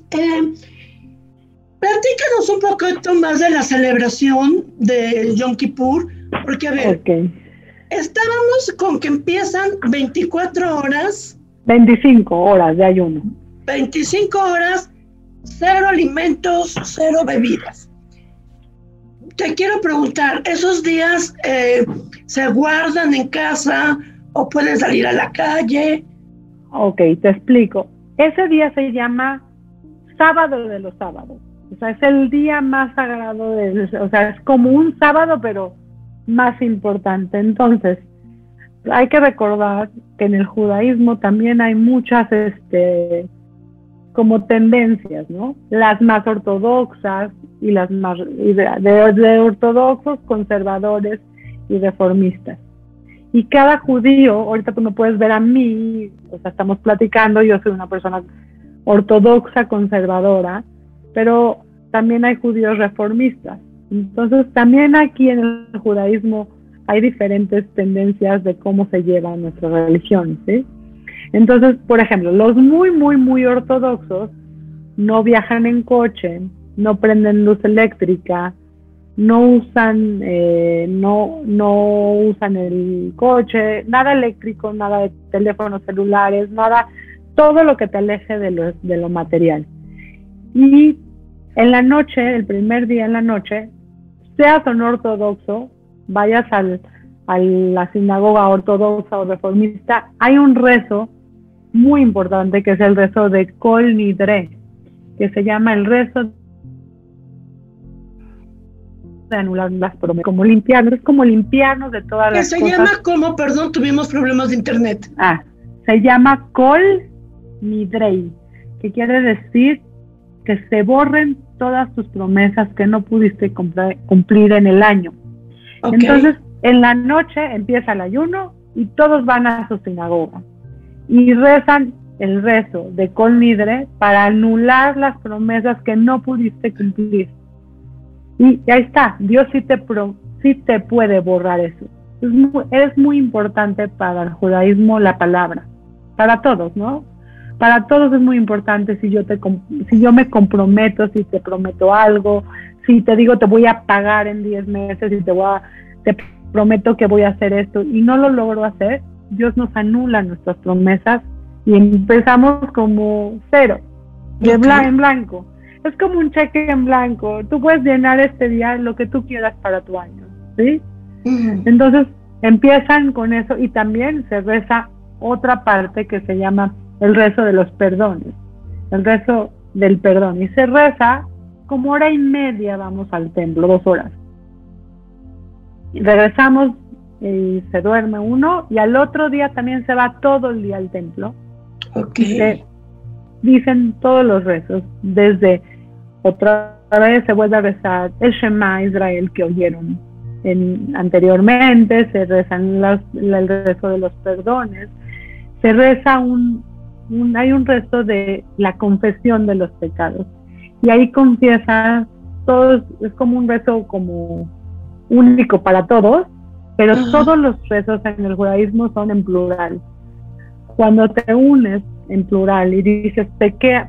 Platícanos un poquito más de la celebración de Yom Kippur, porque a ver, estábamos con que empiezan 24 horas. 25 horas de ayuno. 25 horas, 0 alimentos, 0 bebidas. Te quiero preguntar, ¿esos días se guardan en casa o pueden salir a la calle? Ok, te explico. Ese día se llama Sábado de los Sábados. O sea, es el día más sagrado, o sea, es como un sábado, pero más importante. Entonces, hay que recordar que en el judaísmo también hay muchas como tendencias, ¿no? Las más ortodoxas y las más de ortodoxos, conservadores y reformistas. Y cada judío, ahorita tú me puedes ver a mí, o sea, estamos platicando, yo soy una persona ortodoxa, conservadora, pero también hay judíos reformistas. Entonces, también aquí en el judaísmo hay diferentes tendencias de cómo se lleva nuestra religión, ¿sí? Entonces, por ejemplo, los muy, muy, muy ortodoxos no viajan en coche, no prenden luz eléctrica, no usan el coche, nada eléctrico, nada de teléfonos celulares, nada, todo lo que te aleje de lo material. Y en la noche, el primer día en la noche, seas o no ortodoxo, vayas a la sinagoga ortodoxa o reformista, hay un rezo muy importante que es el rezo de Kol Nidre, que se llama el rezo de anular las promesas, como limpiarnos de todas las cosas. ¿Que se llama cómo? Perdón, tuvimos problemas de internet. Se llama Kol Nidrei, que quiere decir que se borren todas tus promesas que no pudiste cumplir en el año. Okay. Entonces, en la noche empieza el ayuno y todos van a su sinagoga y rezan el rezo de Kol Nidre para anular las promesas que no pudiste cumplir. Y ahí está, Dios sí te puede borrar eso. Es muy importante para el judaísmo la palabra, para todos, ¿no? Para todos es muy importante si yo me comprometo, si te prometo algo, si te digo te voy a pagar en 10 meses y te prometo que voy a hacer esto y no lo logro hacer, Dios nos anula nuestras promesas y empezamos como cero, en blanco. Es como un cheque en blanco. Tú puedes llenar este día lo que tú quieras para tu año, ¿sí? Entonces empiezan con eso y también se reza otra parte que se llama el rezo de los perdones, el rezo del perdón. Y se reza como 1:30, vamos al templo, 2 horas. Y regresamos y se duerme uno y al otro día también se va todo el día al templo. Okay. Dicen todos los rezos, desde otra vez se vuelve a rezar el Shema Israel que oyeron anteriormente, se rezan el rezo de los perdones, se reza hay un rezo de la confesión de los pecados y ahí confiesas todos, es como un rezo como único para todos, pero todos los rezos en el judaísmo son en plural. Cuando te unes en plural y dices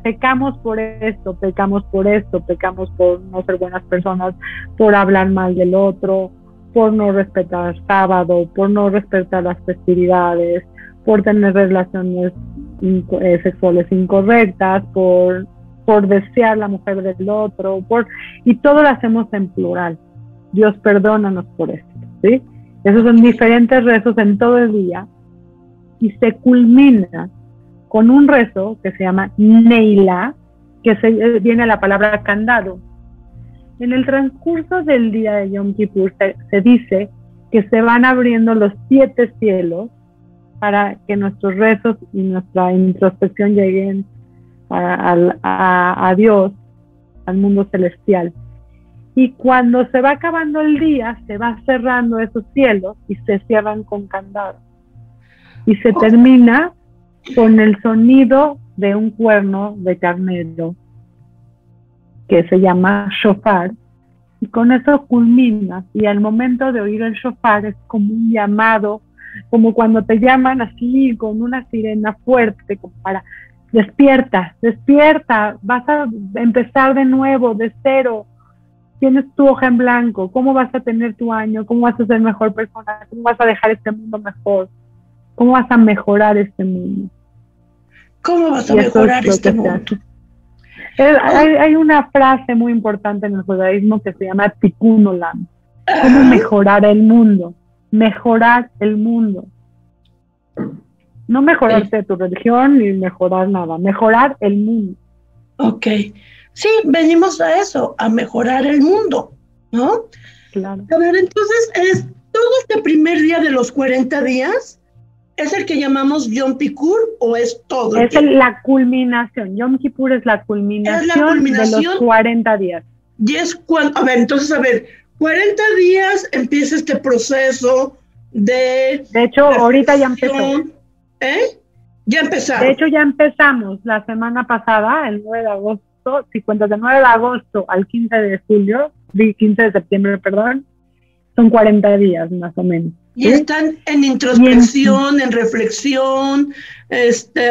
pecamos por esto, pecamos por no ser buenas personas, por hablar mal del otro, por no respetar sábado, por no respetar las festividades, por tener relaciones sexuales incorrectas, por desear la mujer del otro, y todo lo hacemos en plural. Dios perdónanos por esto, ¿sí? Esos son diferentes rezos en todo el día y se culmina con un rezo que se llama Neila, que viene a la palabra candado. En el transcurso del día de Yom Kippur se dice que se van abriendo los 7 cielos para que nuestros rezos y nuestra introspección lleguen a Dios, al mundo celestial. Y cuando se va acabando el día, se va cerrando esos cielos y se cierran con candado. Y se termina con el sonido de un cuerno de carnero que se llama shofar. Y con eso culmina. Y al momento de oír el shofar es como un llamado, como cuando te llaman así con una sirena fuerte, como para despierta, vas a empezar de nuevo, de cero. Tienes tu hoja en blanco, ¿cómo vas a tener tu año? ¿Cómo vas a ser mejor persona? ¿Cómo vas a dejar este mundo mejor? ¿Cómo vas a mejorar este mundo? ¿Cómo vas a mejorar este mundo? Hay una frase muy importante en el judaísmo que se llama Tikkun Olam. ¿Cómo mejorar el mundo? Mejorar el mundo. No mejorarte tu religión ni mejorar nada, mejorar el mundo. Ok. Sí, venimos a eso, a mejorar el mundo, ¿no? Claro. A ver, entonces, ¿es todo este primer día de los 40 días? ¿Es el que llamamos Yom Kippur o es todo? Es la culminación. Yom Kippur es la culminación de los 40 días. Y es cuando, a ver, 40 días empieza este proceso de... De hecho, ahorita ya empezó. Ya empezaron. De hecho, ya empezamos la semana pasada, el 9 de agosto. Si cuentas de 9 de agosto al 15 de septiembre, perdón, son 40 días más o menos. Y ¿sí? Están en introspección, en reflexión,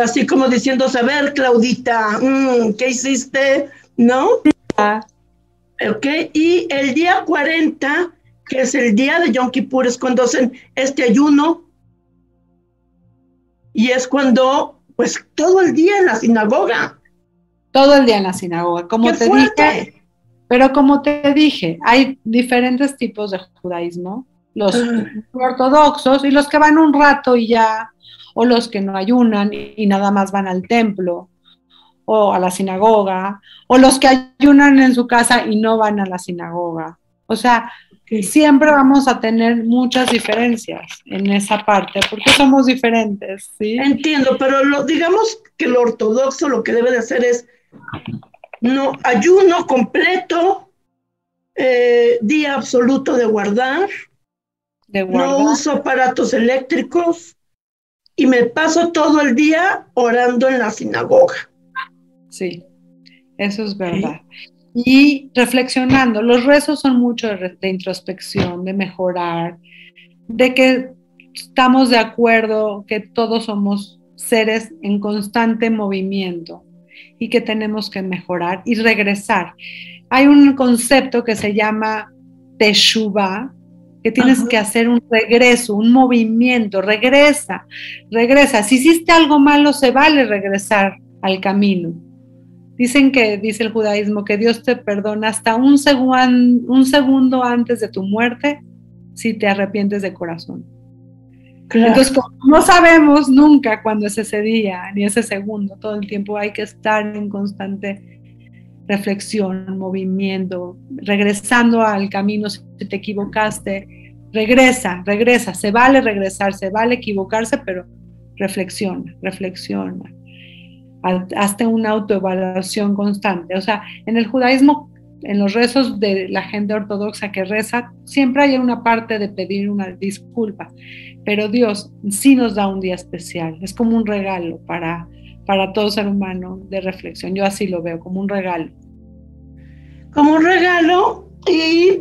así como diciendo, a ver, Claudita, ¿qué hiciste? ¿No? Ok, y el día 40, que es el día de Yom Kippur, es cuando hacen este ayuno, y es cuando, pues, todo el día en la sinagoga. todo el día en la sinagoga. Como ¡Qué te fuerte! dije, pero como te dije, hay diferentes tipos de judaísmo, los ortodoxos y los que van un rato y ya, o los que no ayunan y nada más van al templo o a la sinagoga, o los que ayunan en su casa y no van a la sinagoga. O sea, siempre vamos a tener muchas diferencias en esa parte, porque somos diferentes, ¿sí? Entiendo, pero digamos que lo ortodoxo lo que debe de hacer es no ayuno completo, día absoluto de guardar, no uso aparatos eléctricos y me paso todo el día orando en la sinagoga. Sí, eso es verdad. Y reflexionando, los rezos son mucho de introspección, de mejorar, de que estamos de acuerdo que todos somos seres en constante movimiento y que tenemos que mejorar y regresar. Hay un concepto que se llama teshuvah, que tienes que hacer un regreso, un movimiento, regresa. Si hiciste algo malo, se vale regresar al camino. Dice el judaísmo que Dios te perdona hasta un segundo antes de tu muerte si te arrepientes de corazón. Claro. Entonces, como no sabemos nunca cuándo es ese día, ni ese segundo, todo el tiempo hay que estar en constante reflexión, movimiento, regresando al camino. Si te equivocaste, regresa, se vale regresar, se vale equivocarse, pero reflexiona. Hazte una autoevaluación constante. O sea, en el judaísmo, en los rezos de la gente ortodoxa que reza, siempre hay una parte de pedir una disculpa, pero Dios sí nos da un día especial, es como un regalo para todo ser humano de reflexión. Yo así lo veo, como un regalo. Como un regalo y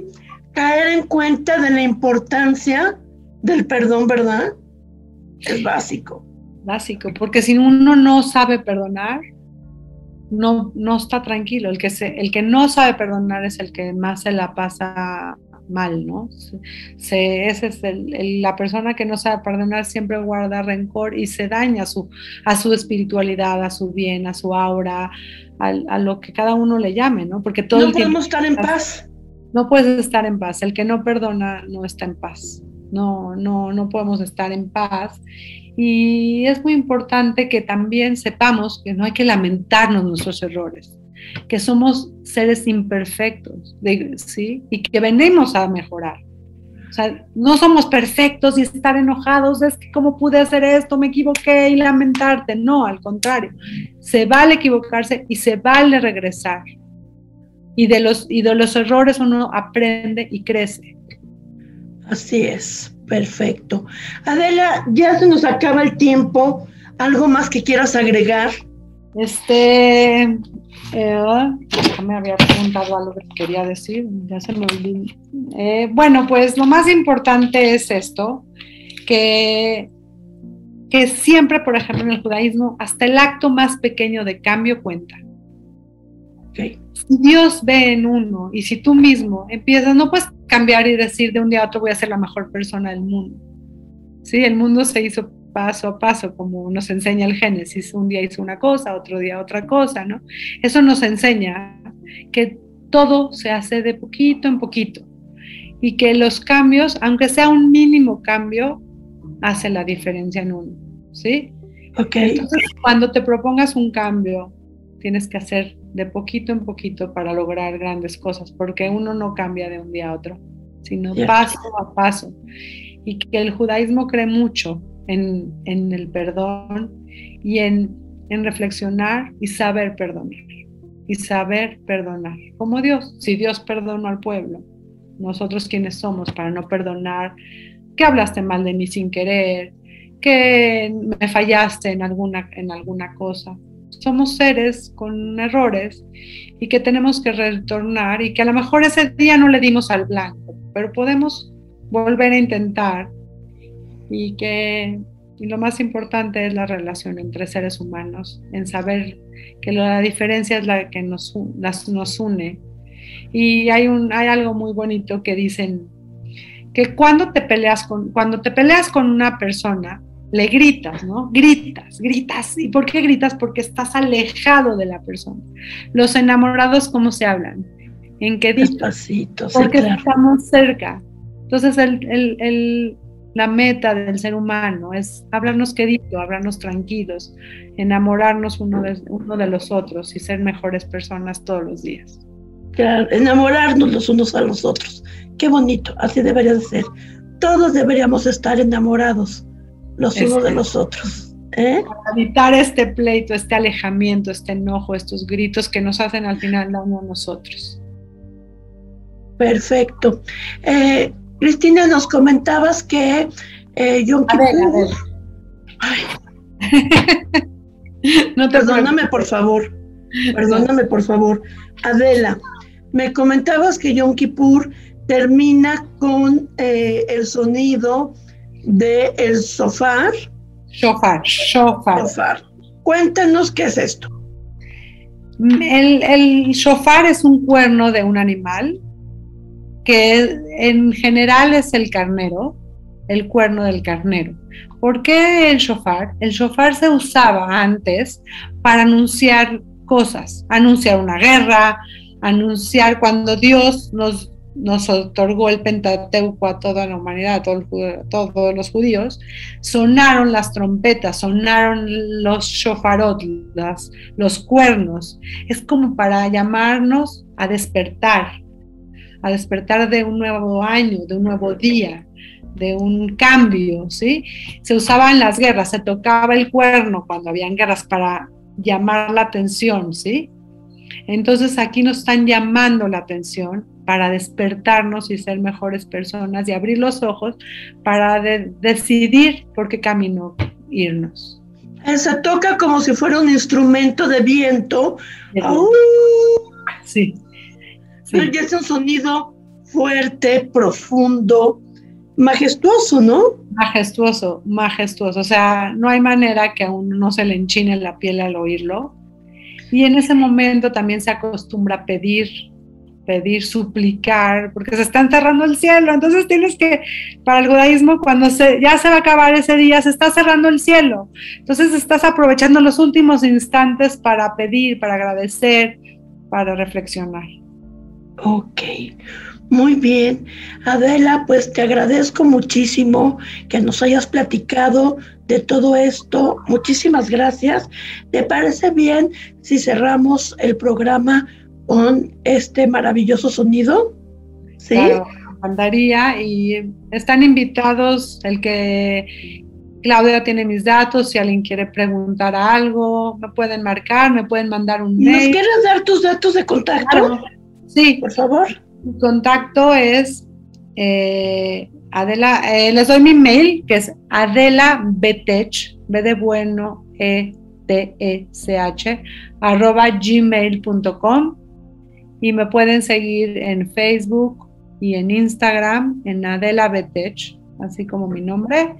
caer en cuenta de la importancia del perdón, ¿verdad? Es básico. Básico, porque si uno no sabe perdonar, no está tranquilo. El que no sabe perdonar es el que más se la pasa mal, ¿no? Ese es la persona que no sabe perdonar, siempre guarda rencor y se daña a su espiritualidad, a su bien, a su aura, a lo que cada uno le llame, ¿no? Porque todo no el tiempo podemos estar en paz. No puedes estar en paz. El que no perdona no está en paz. No podemos estar en paz. Y es muy importante que también sepamos que no hay que lamentarnos nuestros errores, que somos seres imperfectos, ¿sí? Y que venimos a mejorar. O sea, no somos perfectos y estar enojados, es que cómo pude hacer esto, me equivoqué y lamentarte. No, al contrario, se vale equivocarse y se vale regresar. Y de los errores uno aprende y crece. Así es, perfecto. Adela, ya se nos acaba el tiempo. ¿Algo más que quieras agregar? Me había preguntado algo que quería decir, ya se me olvidó. Bueno, pues lo más importante es esto, que siempre, por ejemplo, en el judaísmo, hasta el acto más pequeño de cambio cuenta. Okay. Si Dios ve en uno y si tú mismo empiezas, no puedes cambiar y decir de un día a otro voy a ser la mejor persona del mundo. ¿Sí? El mundo se hizo paso a paso, como nos enseña el Génesis. Un día hizo una cosa, otro día otra cosa, ¿no? Eso nos enseña que todo se hace de poquito en poquito y que los cambios, aunque sea un mínimo cambio, hace la diferencia en uno, ¿sí? Okay. Entonces, cuando te propongas un cambio, tienes que hacer de poquito en poquito para lograr grandes cosas, porque uno no cambia de un día a otro, sino paso a paso. Y que el judaísmo cree mucho en el perdón y en reflexionar y saber perdonar. Y saber perdonar, como Dios. Si Dios perdonó al pueblo, nosotros quiénes somos para no perdonar, que hablaste mal de mí sin querer, que me fallaste en alguna cosa. Somos seres con errores y que tenemos que retornar y que a lo mejor ese día no le dimos al blanco, pero podemos volver a intentar y lo más importante es la relación entre seres humanos, en saber que la diferencia es la que nos une. Y hay algo muy bonito que dicen que cuando te peleas con una persona, le gritas, ¿no? Gritas. ¿Y por qué gritas? Porque estás alejado de la persona. Los enamorados, ¿cómo se hablan? En quedito. Despacito, sí, porque claro. Estamos cerca. Entonces, la meta del ser humano es hablarnos quedito, hablarnos tranquilos, enamorarnos uno de los otros y ser mejores personas todos los días. Claro, enamorarnos los unos a los otros. Qué bonito, así debería de ser. Todos deberíamos estar enamorados los unos de los otros. Para evitar este pleito, este alejamiento, este enojo, estos gritos que nos hacen al final daño a nosotros. Perfecto. Cristina, nos comentabas que Yom Kippur... Ay. No te Perdóname, por favor. Adela, me comentabas que Yom Kippur termina con el sonido del shofar. Shofar. Cuéntanos qué es esto. El shofar es un cuerno de un animal que en general es el carnero, el cuerno del carnero. ¿Por qué el shofar? El shofar se usaba antes para anunciar cosas, anunciar una guerra, anunciar cuando Dios nos otorgó el Pentateuco a toda la humanidad, a todos los judíos. Sonaron las trompetas, sonaron los shofarot, los cuernos. Es como para llamarnos a despertar de un nuevo año, de un nuevo día, de un cambio, ¿sí? Se usaba en las guerras, se tocaba el cuerno cuando habían guerras para llamar la atención, ¿sí? Entonces aquí nos están llamando la atención para despertarnos y ser mejores personas y abrir los ojos para decidir por qué camino irnos. Se toca como si fuera un instrumento de viento. Sí. Y es un sonido fuerte, profundo, majestuoso, ¿no? Majestuoso. O sea, no hay manera que a uno no se le enchine la piel al oírlo. Y en ese momento también se acostumbra a pedir, suplicar, porque se está cerrando el cielo. Entonces tienes que, para el judaísmo, cuando ya se va a acabar ese día, se está cerrando el cielo. Entonces estás aprovechando los últimos instantes para pedir, para agradecer, para reflexionar. Ok, muy bien. Adela, pues te agradezco muchísimo que nos hayas platicado de todo esto. Muchísimas gracias. ¿Te parece bien si cerramos el programa con este maravilloso sonido? ¿Sí? Claro, mandaría, y están invitados. Claudia tiene mis datos, si alguien quiere preguntar algo, me pueden marcar, me pueden mandar un mail. ¿Nos quieres dar tus datos de contacto? Claro. Sí, por favor. Mi contacto es Adela, les doy mi mail, que es adelabetech, B de bueno, ETECH, @gmail.com, y me pueden seguir en Facebook y en Instagram en adelabetech, así como mi nombre.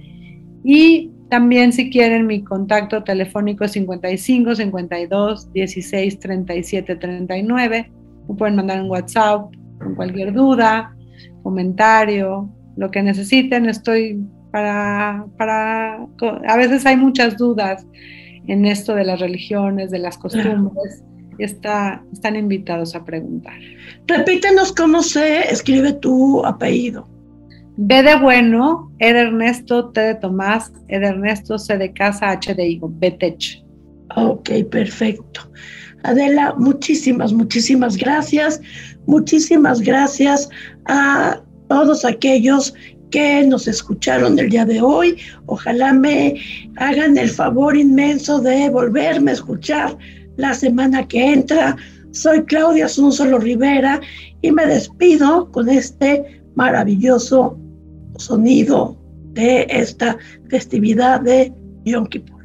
Y también, si quieren, mi contacto telefónico es 55 52 16 37 39. Me pueden mandar un WhatsApp con cualquier duda, comentario, lo que necesiten. Estoy a veces hay muchas dudas en esto de las religiones, de las costumbres, y están invitados a preguntar. Repítenos cómo se escribe tu apellido. B de bueno, E de Ernesto, T de Tomás, E de Ernesto, C de casa, H de higo, Betech. Ok, perfecto. Adela, muchísimas gracias. Muchísimas gracias a todos aquellos que nos escucharon el día de hoy. Ojalá me hagan el favor inmenso de volverme a escuchar la semana que entra. Soy Claudia Asúnzolo Rivera y me despido con este maravilloso sonido de esta festividad de Yom Kippur.